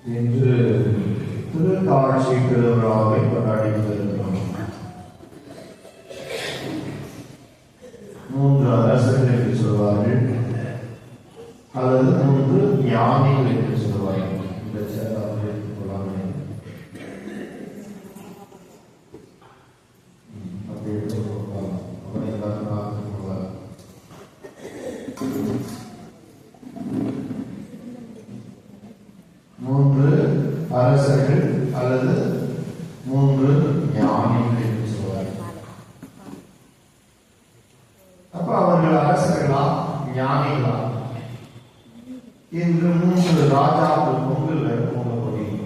இன்று திருத்தாட்சி திருவிழாவை கொண்டாடி வருகிறோம். 3 அரசர்கள் என்று சொல்வார்கள், அல்லது 3 ஞானிகள் என்று சொல்வார்கள். இந்த சேதாவை கொள்ளாமல் அரசர்கள் அல்லது 3 ஞானிகள் என்று சொல்வார்கள். அப்ப அவர்கள் அரசர்களா ஞானிகளா? இன்று 3 ராஜாக்கள் பொங்கல் பொங்க போகிறீங்க.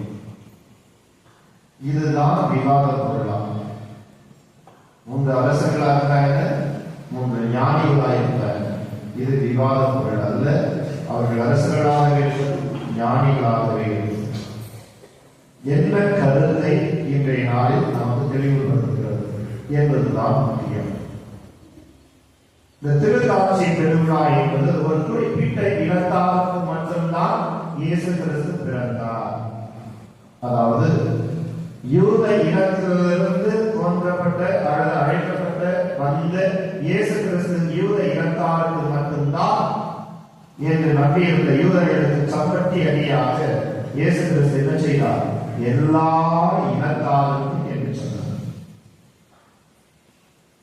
இதுதான் விவாத பொருளா? 3 அரசர்களா இருந்தாங்க, 3 ஞானிகளா இருந்தாங்க. இது விவாத பொருள் அல்ல. அவர்கள் அரசர்களாக இருக்கும், ஞானிகளாகவே இருக்கும். என்ன கருத்தை இன்றைய நாளில் நமக்கு தெளிவுபடுத்துகிறது என்பதுதான் முக்கியம். இந்த திருத்தாட்சி பெருவிழா என்பது ஒரு குறிப்பிட்ட இனத்தாருக்கு மட்டும்தான் இயேசு கிறிஸ்து பிறந்தார். அதாவது யூத இனத்திலிருந்து தோன்றப்பட்ட அல்லது அழைக்கப்பட்ட வந்த இயேசு கிறிஸ்து யூத இனத்தாருக்கு மட்டும்தான் என்று நம்பியிருந்த யூதர்களுக்கு சம்பட்டி அடியாக இயேசு கிறிஸ்து என்ன செய்தார்? எல்லா இனத்தாருக்கும் என்று சொன்னார்.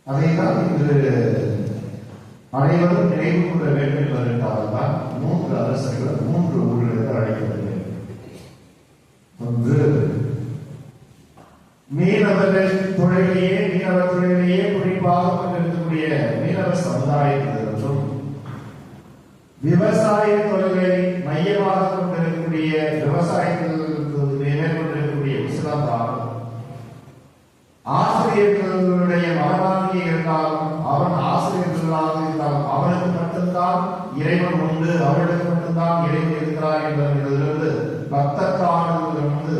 அதைத்தான் இன்று அனைவரும் நினைவு கூற வேண்டும் என்பதற்காகத்தான் 3 அரசர்கள் 3 ஊர்களுக்கு அழைக்கப்படுகிறது. ஒன்று, மீனவர்கள் தொழிலையே மீனவர் தொழிலையே குறிப்பாக கொண்டிருக்கக்கூடிய மீனவ சமுதாயத்தினரும், விவசாய தொழிலை மையமாக கொண்டிருக்கக்கூடிய விவசாயத்தில் மேற்கொண்டிருக்கக்கூடிய இஸ்லாத்தாரும், ஆசிரியர்களுடைய மகனாகி இருந்தாலும் அவன் ஆசிரியர்களாக இருந்தாலும் அவனுக்கு மட்டும்தான் இறைவன் உண்டு, அவர்களுக்கு மட்டும்தான் இறைவன் இருக்கிறார் என்பதிலிருந்து பக்தக்காரர்களிலிருந்து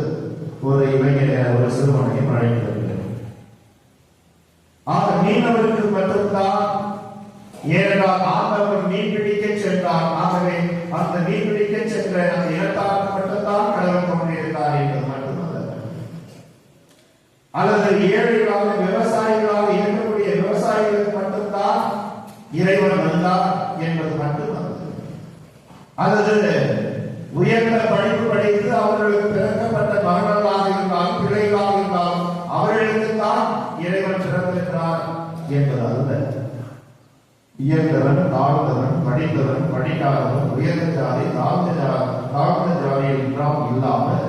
ஒரு இளைஞர் ஒரு சிறுவனையும் அழைக்கிறது. ஆக மீனவருக்கு மட்டும்தான், ஏனென்றால் ஆண்டவர் மீன் பிடிக்க சென்றார். ஆகவே அந்த மீன் பிடிக்க சென்ற அந்த இனத்தாருக்கு மட்டும்தான் கடவுள் கொண்டிருக்கிறார் என்பது மட்டுமல்ல, அல்லது ஏழைகளாக விவசாயிகளாக இருக்கக்கூடிய விவசாயிகளுக்கு மட்டும்தான் இறைவன் வந்தார் என்பது மட்டுமல்ல, அல்லது உயர்ந்த படிப்பு படித்து அவர்களுக்கு பிறக்கப்பட்ட மகன்களாக இருந்தாலும் பிள்ளைகளாக இருந்தாலும் அவர்களுக்கு தான் இறைவன் பிறந்திருக்கிறார் என்பது அல்ல. உயர்ந்தவன் தாழ்ந்தவன், படித்தவன் படிக்காதவன், உயர்ந்த ஜாதி தாழ்ந்த ஜாதி என்றால் இல்லாமல்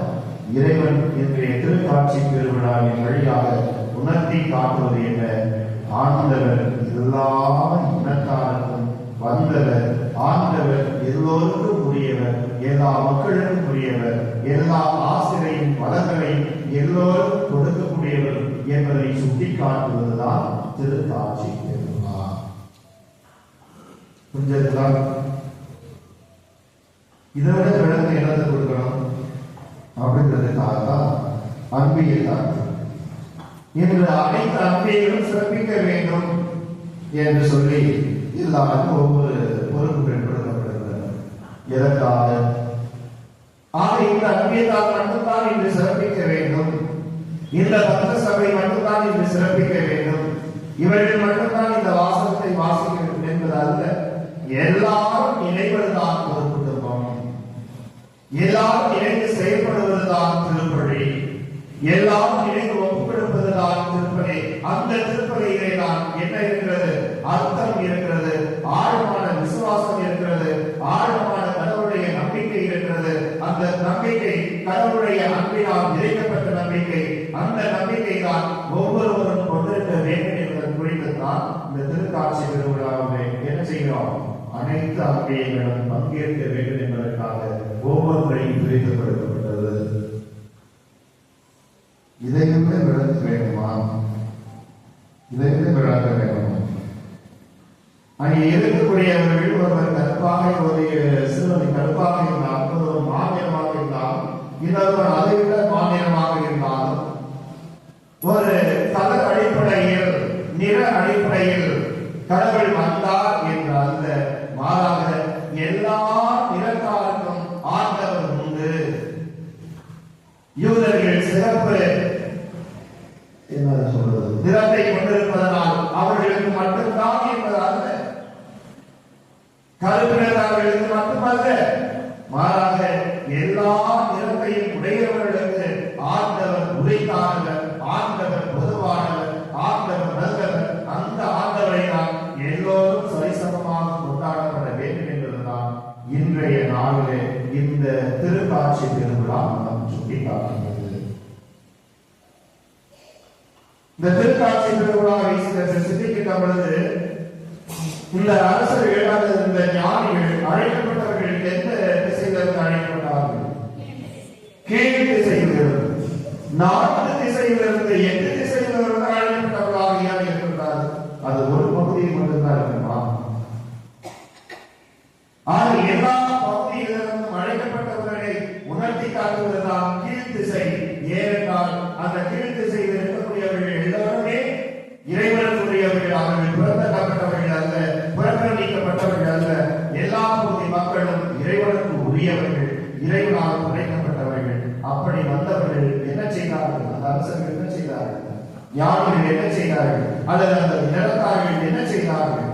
இறைவன் இன்றைய திருக்காட்சி பெருவிழாவின் வழியாக உணர்த்தி காட்டுவது என்ன? ஆண்டவர் எல்லா இனத்தாருக்கும் வந்தவர், ஆண்டவர் எல்லோருக்கும் உரியவர், எல்லா மக்களுக்கும் உரியவர், எல்லா ஆசிரியையும் வளங்களையும் எல்லோருக்கும் கொடுக்கக்கூடியவர் என்பதை சுட்டி காட்டுவதுதான் திருக்காட்சி பெருவிழா. புரிஞ்சதுதான்? இதை விட விளக்கம் என்னது கொடுக்கணும் அப்படின்றதுக்காக தான் அன்பியல் தான். இன்று அனைத்து அன்பியையும் சிறப்பிக்க வேண்டும் என்று சொல்லி எல்லாருக்கும் ஒவ்வொரு பொறுப்புகள் கொடுக்கப்படுகிறது. எதற்காக? ஆக இந்த அன்பியத்தால் மட்டும்தான் இன்று சிறப்பிக்க வேண்டும், இந்த பக்த சபை மட்டும்தான் இன்று சிறப்பிக்க வேண்டும், இவர்கள் மட்டும்தான் இந்த வாசகத்தை வாசிக்க வேண்டும் என்பது அல்ல. எல்லாரும் இணைவதுதான் ஒரு குடும்பம், எல்லாரும் இணைந்து செயல்படுவதுதான் திருப்பலி, எல்லாரும் இணைந்து ஒப்புக் கொடுப்பதுதான் திருப்பலி. அந்த திருப்பலியிலே தான் என்ன இருக்கிறது? அர்த்தம் இருக்கிறது, ஆழமான விசுவாசம் இருக்கிறது, ஆழமான கடவுளுடைய நம்பிக்கை இருக்கிறது. அந்த நம்பிக்கை கடவுளுடைய அன்பினால் நிறைக்கப்பட்ட நம்பிக்கை. அந்த நம்பிக்கை தான் ஒவ்வொருவரும் கொண்டிருக்க வேண்டும் என்பதை குறித்துத்தான் இந்த திருக்காட்சி பெருவிழாவை என்ன செய்கிறோம்? அனைத்து அன்பியங்களும் பங்கேற்க வேண்டும் என்பதற்காக ஒவ்வொருவரையும் பிரித்துப்படுத்தப்பட்டது. இதையுமே விளக்க வேண்டுமா? இதையுமே விளக்க வேண்டும். அங்கே இருக்கக்கூடியவர்கள் ஒருவர் கற்பாக, ஒரு சிறுவனை கற்பாக இருந்தால், ஒரு மாநிலமாக இருந்தால், இன்னொருவர் அதை விட மாநிலமாக இருந்தாலும், ஒரு கலர் அடிப்படையில் நிற அடிப்படையில் கடவுள் வந்தார் என்று அல்ல, மாறாக எல்லா நிறத்தாருக்கும் ஆண்டவர் உண்டு. சிறப்பு என்ன சொல்றது, நிறத்தை கொண்டிருப்பதனால் அவர்களுக்கு மட்டும்தான் என்பதல்ல, கருப்பினர்களுக்கு மட்டுமல்ல, மாறாக எல்லா நிறத்தையும் உடையவர்களுக்கு ஆண்டவர் உரைத்தானவர், ஆண்டவர் பொதுவானவர், ஆண்டவர் நல்லவர். அந்த ஆண்டவரை நாம் எல்லோரும் சரிசமமாக கொண்டாடப்பட வேண்டும் என்பதுதான் இன்றைய நாளிலே இந்த திருக்காட்சி திருவிழா நாம் சுட்டிக்காட்டுகிறது. இந்த திருக்காட்சி திருவிழாவை சிந்திக்கின்ற பொழுது இந்த அரசர்கள் அல்லது இந்த ஞானிகள் அழைக்கப்பட்டவர்கள் எந்த திசையிலிருந்து அழைக்கப்பட்டார்கள்? கீழ் திசையிலிருந்து, 4 திசையிலிருந்து 8 திசையிலிருந்து அழைக்கப்பட்டவர்களாக யார் இருக்கின்றார்கள்? அது ஒரு பகுதியில் மட்டும்தான் இருக்குமா? ஆக எல்லா பகுதியிலிருந்தும் அழைக்கப்பட்டவர்களை உணர்த்தி காட்டுவதுதான் கீழ் திசை. ஏனென்றால் அந்த கீழ் திசையில் இருக்கக்கூடியவர்கள் எல்லோருமே இறைவனுக்குரியவர்கள், அவர்கள் புறந்தள்ளப்பட்டவர்கள் அல்ல, புறக்கணிக்கப்பட்டவர்கள் அல்ல. எல்லா பகுதி மக்களும் இறைவனுக்கு உரியவர்கள், இறைவனால் உரைக்கப்பட்டவர்கள். அப்படி வந்தவர்கள் என்ன செய்தார்கள்? அந்த அரசர்கள் என்ன செய்தார்கள்? ஞானிகள் என்ன செய்தார்கள்? அல்லது அந்த நிலத்தார்கள் என்ன செய்தார்கள்?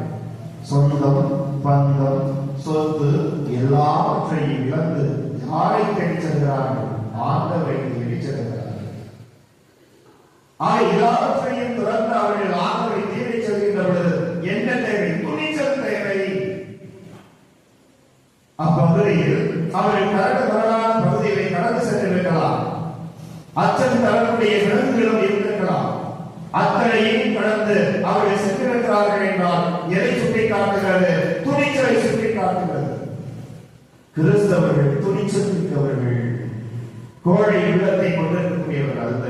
சொந்தம், பந்தம், சொத்து எல்லாவற்றையும் இழந்து யாரை தேடி செல்கிறார்கள்? ஆண்டவரை தேடி செல்கிறார்கள். எல்லாவற்றையும் துறந்து அவர்கள் ஆண்டவரை தேடி செல்கின்ற பொழுது என்ன தேவை? துணிச்சல் தேவை. அப்பகுதியில் அவர்கள் கடந்து வரலான பகுதிகளை கடந்து சென்றிருக்கலாம், அச்சம் தரக்கூடிய விலங்குகளும் இருந்திருக்கலாம். அத்தனையும் கடந்து அவர்கள் சென்றிருக்கிறார்கள் என்றால் எதை சுட்டிக்காட்டுகிறது? துணிச்சலை சுட்டிக்காட்டுகிறது. கிறிஸ்தவர்கள் துணிச்சல் மிக்கவர்கள், கோழை உள்ளத்தை கொண்டிருக்கக்கூடியவர்கள் அல்ல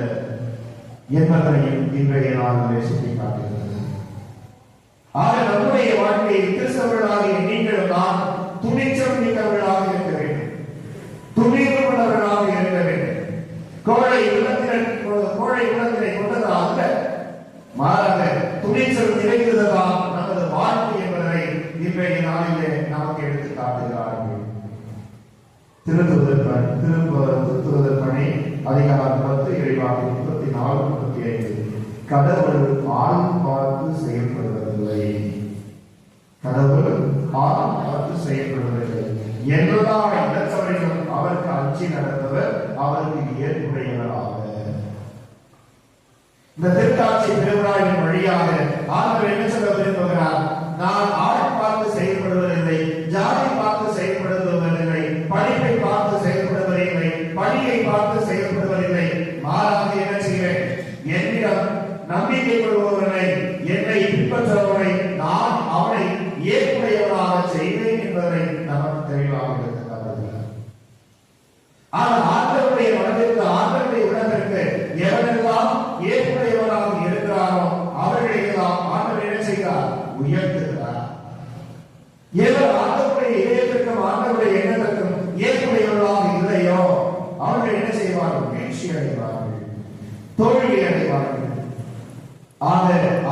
என்பதையும் இன்றைய நாளிலே சுட்டிக்காட்டுகிறது. ஆக நம்முடைய வாழ்க்கையில் கிறிஸ்தவர்களாகிய நீங்கள் தான் துணிச்சல் மிக்கவர்களாக இருக்க வேண்டும், துணிவு உள்ளவர்களாக இருக்க வேண்டும். கோழை உள்ளத்தினை கொண்டது அல்ல, மாறாக துணிச்சல் நிறைந்ததுதான் நமது வாழ்க்கை என்பதை இன்றைய நாளிலே நமக்கு எடுத்து காட்டுகிறார்கள். திருத்துவதற் பணி அதிகாரம் 10 இறைவாக்கு 34, 35. கடவுள் ஆள் பார்த்து செயல்படுவதில்லை, கடவுள் ஆள் பார்த்து செயல்படுவதில்லை. எல்லா இடத்தவரையும் அவருக்கு அஞ்சி நடந்தவர், அவருக்கு ஏற்புடையவராக. இந்த திருக்காட்சி திருவிழாவின் வழியாக ஆண்டவர் என்ன சொல்ல விரும்புகிறார்? நான் ஆள் பார்த்து செயல்படுவதில்லை, ஜாதி பார்த்து செயல்படுவதில்லை, படிப்பை பார்த்து செயல்படுவதில்லை, பணியை பார்த்து செயல்படுவதில்லை. மாறாக என்ன செய்கிறேன்? என்னிடம் நம்பிக்கை கொள்பவர்களை, என்னை பின்பற்றுபவரை நான் அவனை ஏற்புடையவராக செய்வேன் என்பதை நமக்கு தெளிவாக இருக்கிறார். ஆனால் ஆண்டவருடைய மனதிற்கு, ஆண்டவருடைய உலகிற்கு எவரெல்லாம் ஏற்புடையவராக இருக்கிறாரோ அவர்களை எல்லாம் ஆண்டவர் என்ன செய்கிறார்? உயர்த்துகிறார். எவர் ஆண்டவருடைய இதயத்திற்கும் ஆண்டவருடைய எண்ணத்திற்கும் ஏற்புடையவர்களாக இல்லையோ அவர்கள் என்ன செய்வார்கள்? வீழ்ச்சி அடைவார்கள், தோல்வி அடைவார்கள். ஆக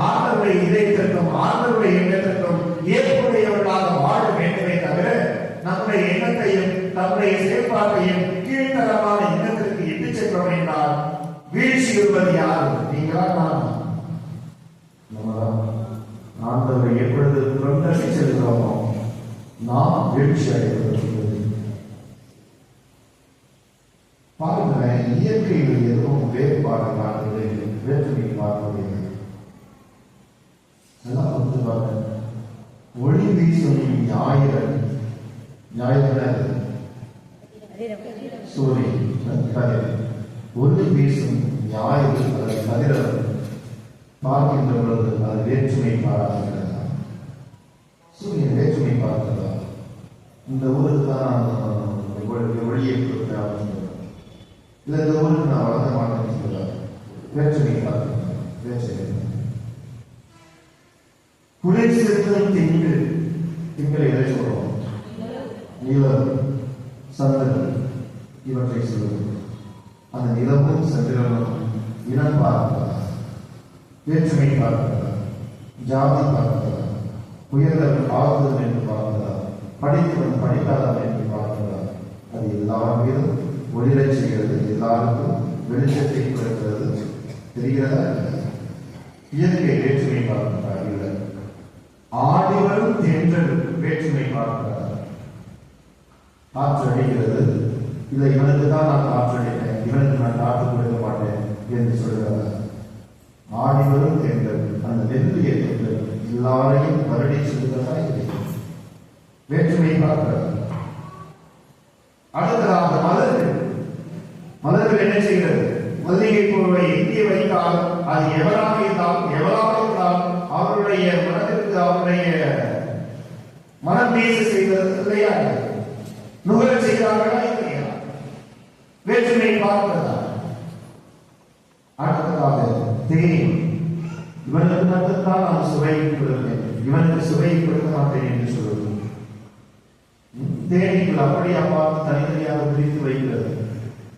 ஆண்டவருடைய இதயத்திற்கும் ஆண்டவருடைய எண்ணத்திற்கும் ஏற்புடையவர்களாக வாழ வேண்டுமே தவிர நம்முடைய எண்ணத்தையும் நம்முடைய செயல்பாட்டையும் கீழ்த்தரமான எண்ணத்திற்கு இட்டு சென்றோம் என்றால் வீழ்ச்சி இருப்பது யார்? நீங்களா? நான். ஆண்டவரை எப்பொழுது புறந்தள்ளி செல்கிறோமோ நாம் வீழ்ச்சி அடைவது. பாருங்களேன், இயற்கையில் எதுவும் வேறுபாடு காண்பது, வேற்றுமை பார்ப்பது எல்லாம் வந்து பாருங்க. ஒளி வீசும் ஞாயிறு சூரியன், ஒளி வீசும் ஞாயிறு அல்லது கதிரவன் பார்க்கின்ற பொழுது அது வேற்றுமை பாராட்டுகிறதா? சூரியன் வேற்றுமை பார்க்கிறதா? இந்த ஊருக்கு தான் ஒளியை கொடுத்தேன், இல்லை இந்த ஊருக்கு நான் வளர்ந்த மாட்டேன்னு சொல்றாரு. வேற்றுமை பார்க்கிறேன், வேற்றுமை. குளிர் சிறுத்தம் திங்கள் எதை சொல்றோம்? நிலம், சந்திரன் இவற்றை சொல்லுவோம். அந்த நிலமும் சந்திரனும் இனம் பார்க்கிறதா? வேற்றுமை பார்க்கிறதா? ஜாதி பார்க்கிறதா? உயர்ந்தவன் ஆகுதல் என்று பார்க்கிறதா? படித்தவன் படிக்காதவன் என்று பார்க்கிறதா? அது எல்லார் மீதும் ஒளிரச் செய்கிறது, எல்லாருக்கும் வெளிச்சத்தை கொடுக்கிறது. தெரிகிறதா? இயற்கை வேற்றுமை பார்க்கிறார். இல்லை, ஆடிவரும் தென்றல் வேற்றுமை பார்க்கிறார். காற்று அடிக்கிறது, இல்லை இவனுக்கு தான் நான் காற்று அடிப்பேன், இவனுக்கு நான் காற்று கொடுக்க மாட்டேன் என்று சொல்கிறார். ஆடிவரும் தென்றல், அந்த மெல்லிய தென்றல் எல்லாரையும் வருடி சொல்கிறதா? இல்லை, வேற்றுமை பார்க்கிறார். அடுத்ததாக மலர்கள் என்ன செய்கிறது? மல்லிகை பூவை எங்கே வைத்தால் அது எவராக இருந்தால் அவருடைய மனதிற்கு அவருடைய மனம் பேச செய்வது இல்லையா? நுகர செய்கிறார்களா இல்லையா? வேற்றுமை பார்க்கிறதா? அடுத்ததாக தேன், இவனுக்கு மட்டும்தான் நான் சுவையை கொடுப்பேன், இவனுக்கு சுவையை கொடுக்க மாட்டேன் என்று சொல்வது. தேனிக்குள் அப்படியே பார்த்து தனித்தனியாக பிரித்து வைக்கிறது.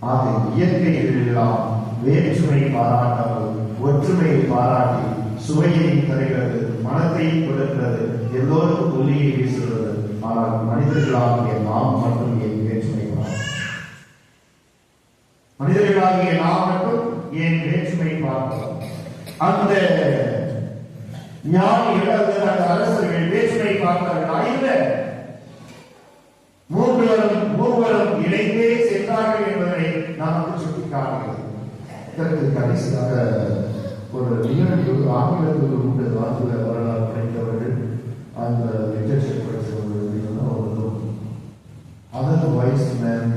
ஆக இயற்கையில் எல்லாம் வேற்றுமை பாராட்டாமல் ஒற்றுமையை பாராட்டி சுவையை தருகிறது, மனத்தை கொடுக்கிறது, எல்லோருக்கும் ஒளியை வீசுகிறது. ஆனால் மனிதர்களாகிய நாம் மட்டும் ஏன் வேற்றுமை மனிதர்களாகிய நாம் மட்டும் ஏன் வேற்றுமை பார்க்கிறோம்? அந்த ஞானிகள் அந்த அரசர்கள் வேற்றுமை பார்த்தார்கள். இல்லை, மூவரும் இணைந்தே சென்றார்கள் என்பதை நமக்கு சுட்டிக்காட்டுகிறது. இதற்கு கடைசியாக ஒரு நிகழ்வு ஆங்கிலத்தில் உண்டு. ஆங்கில வரலாறு படித்தவர்கள் அந்த லிட்டரேச்சர் படித்தவர்கள் ஒரு other wise man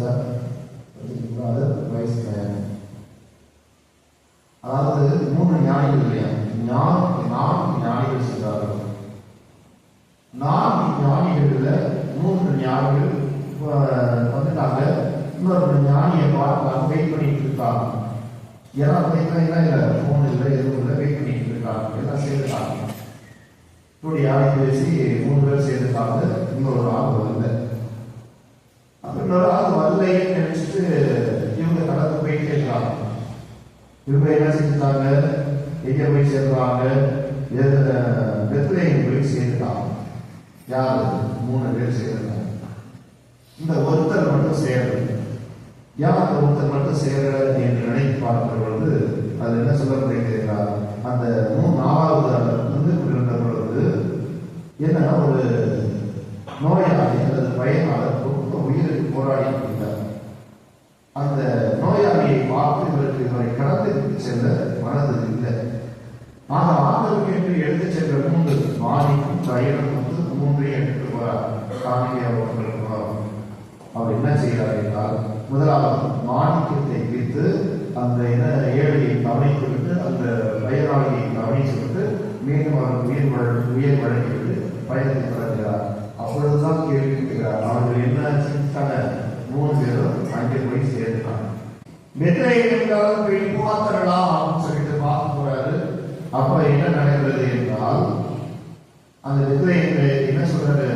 sir, other wise man, அதாவது 3 ஞானிகள் இல்லையா? 4 ஞானிகள் சென்றார்கள். 4 ஞானிகள்ல 3 ஞானிகள் வந்துட்டாங்க. இன்னொரு ஞானியை பார்த்து வெயிட் பண்ணிட்டு இருக்காங்க. ஏன்னா போன் இல்லை, எதுவும் இல்லை, வெயிட் பண்ணிட்டு இருக்காங்க. எல்லாம் சேர்ந்துட்டாங்க. இப்படி யாரையும் பேசி 3 பேர் சேர்ந்துட்டாங்க. இன்னொரு ஆள் வரல. அப்ப இன்னொரு ஆள் வரலையேன்னு நினைச்சிட்டு இவங்க கடந்து போயிட்டே இருக்காங்க. இவங்க என்ன செஞ்சுட்டாங்க? எங்க போய் சேர்ந்தாங்க? பெத்லகேம் போய் சேர்ந்துட்டாங்க. யாரு? 3 பேர் சேர்ந்தாங்க. இந்த ஒருத்தர் மட்டும் சேரல. யார் அந்த ஒருத்தர் மட்டும் சேரல என்று நினைத்து பார்க்கிற பொழுது அது என்ன சொல்லப்படுகிறார்? அந்த 4வது இருந்த பொழுது என்ன, ஒரு நோயாளி அல்லது பயனாளர் ரொம்ப உயிருக்கு போராடி இருக்கிறார். அந்த நோயாளியை பார்த்து இவரை கடந்து செல்ல மனது இல்லை. ஆனால் ஆண்டவருக்கு என்று எடுத்து சென்ற 3 மாணிக்கும் தயனும் 3 எடுத்து போறார். காணிக்கையாக அவர் என்ன செய்கிறார் என்றால், முதலாவது மாணிக்கத்தை விட்டு அந்த ஏழையை கவனித்து விட்டு அந்த வயதாளியை கவனித்து விட்டு மீண்டும் அவர் உயிர் வழங்கிவிட்டு பயணத்தை தொடர்கிறார். அப்பொழுதுதான் கேள்வி கேட்கிறார். அவர்கள் என்ன செஞ்சாங்க? 3 பேரும் அங்கே போய் சேர்ந்தாங்க. பெத்லகேம் போய் பார்த்தரலாம் அப்படின்னு சொல்லிட்டு பார்க்க போறாரு. அப்ப என்ன நடக்கிறது என்றால், அந்த பெத்லகேம் என்ன சொல்றாரு?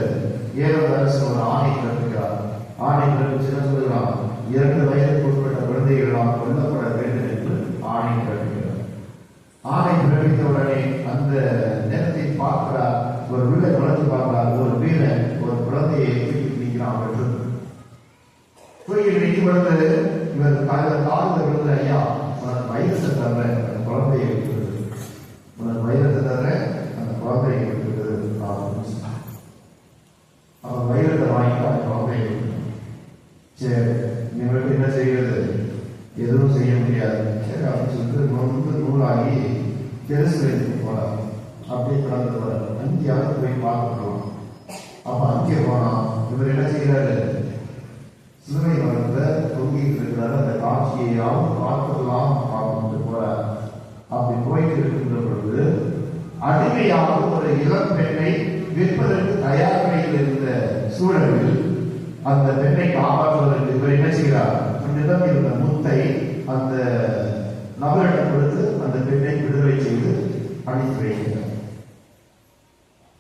ஏரோது அரசர் ஒரு ஆணை பிறப்பிக்கிறார். ஆணை பிறப்பிச்சு என்ன சொல்கிறார்? 2 வயதுக்கு உட்பட்ட குழந்தைகளால் கொல்லப்பட வேண்டும் என்று ஆணை பிறப்பிக்கிறார். ஆணை பிறப்பித்த உடனே அந்த நேரத்தை பார்க்கிறார். ஒரு வீட்டை வளர்த்து பார்க்கிறார். ஒரு வீரன் ஒரு குழந்தையை தூக்கி நிற்கிறான். தூக்கி நிற்கும் பொழுது இவர் காலில் விழுந்த, ஐயா உனக்கு வைரத்தை தர்றேன், அந்த குழந்தையை விட்டுறது, உனக்கு வைரத்தை தர்றேன், அந்த குழந்தையை விட்டுறது. அவன் வைரத்தை வாங்கிட்டு அந்த குழந்தையை விட்டு, சரி இவங்களுக்கு என்ன செய்கிறது? எதுவும் செய்ய முடியாது. சரி அப்படின்னு சொல்லிட்டு நூலாகி ஜெருசலேமுக்கு போறார். அப்படியே கடந்து போறார். அங்கேயாவது போய் பார்க்கணும். அப்ப அங்கே போனா இவர் என்ன செய்யறாரு? சிலுவை மரத்துல தொங்கிட்டு இருக்கிறாரு. அந்த காட்சியையாவது பார்க்கலாம் பார்த்துட்டு போறார். அப்படி போயிட்டு இருக்கின்ற பொழுது அடிமையாக ஒரு இளம் பெண்ணை விற்பதற்கு தயார் நிலையில் இருந்த சூழலில் அந்த பெண்ணை காப்பாற்றுவதற்கு இவர் என்ன செய்கிறார்? தன்னிடம் இருந்த முத்தை அந்த நபரிடம் கொடுத்து அந்த பெண்ணை விடுதலை செய்து அனுப்பி வைக்கிறார்.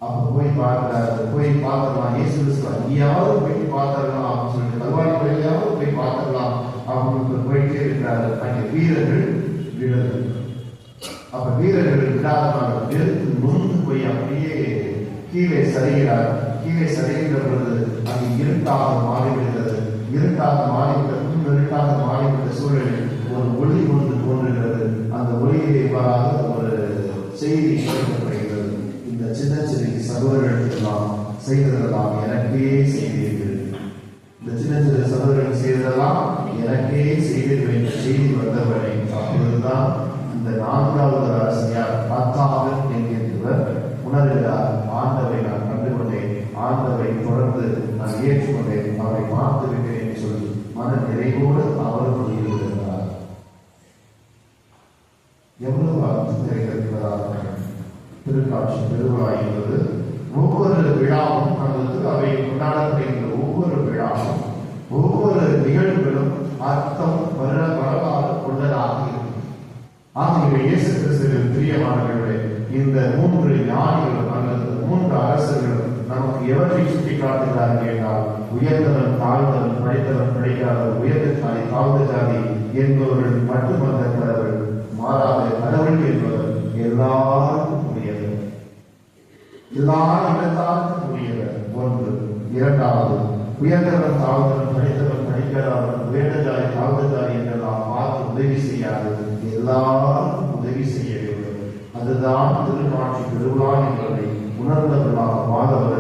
அப்ப போய் பார்க்கிறார். போய் பார்க்கலாம், இயேசு கிறிஸ்து அங்கேயாவது போய் பார்த்துடலாம் அப்படின்னு சொல்லிட்டு கல்வாரி கோயிலையாவது போய் பார்த்துடலாம் அப்படின்னு போயிட்டே இருக்கிறாரு. அங்கே வீரர்கள் விடல். அப்ப வீரர்கள் விடாதனால வெறுத்து நொந்து போய் அப்படியே கீழே சரிகிறார். கீழே சரிகின்ற பொழுது அங்கு இருட்டாக மாறிவிடுகிறது. இருட்டாக மாறிவிட்டது. இருட்டாக மாறிவிட்டது. அவரை பார்த்து விட்டேன் என்று சொல்லி மன நிறைவோடு அவர் ஈடுபடுகிறார். எவ்வளவு அர்த்தம் நிறைந்திருக்கிறதாக திருக்காட்சி பெருவிழா என்பது ஒவ்வொரு விழாவும் அல்லது அவை கொண்டாடப்படுகின்ற ஒவ்வொரு விழாவும் ஒவ்வொரு நிகழ்வுகளும் அர்த்தம் வரலாறு கொண்டதாக இருக்கும். ஆகிய இயேசு கிறிஸ்துவின் பிரியமானவர்களே, இந்த 3 ஞானிகளும் அல்லது 3 அரசர்களும் நமக்கு எவற்றை சுட்டி காட்டுகிறார்கள் என்றால், உயர்ந்தவன் தாழ்ந்தவன், படித்தவன் படிக்காதவன், உயர்ந்த ஜாதி தாழ்ந்த ஜாதி என்பவர்கள் மட்டுமல்ல கடவுள், மாறாத கடவுள் என்பவர் எல்லாருக்கும் உரியவர், எல்லா இடத்தாருக்கும் உரியவர். 1. 2வது, உயர்ந்தவன் தாழ்ந்தவன், படித்தவன் படிக்காதவன், உயர்ந்த ஜாதி தாழ்ந்த ஜாதி என்றெல்லாம் பார்த்து உதவி செய்யாது, எல்லாருக்கும் உதவி செய்ய வேண்டும். அதுதான் திருக்காட்சி பெருவிழா என்பதை உணர்ந்தவர்களாக வாழ வர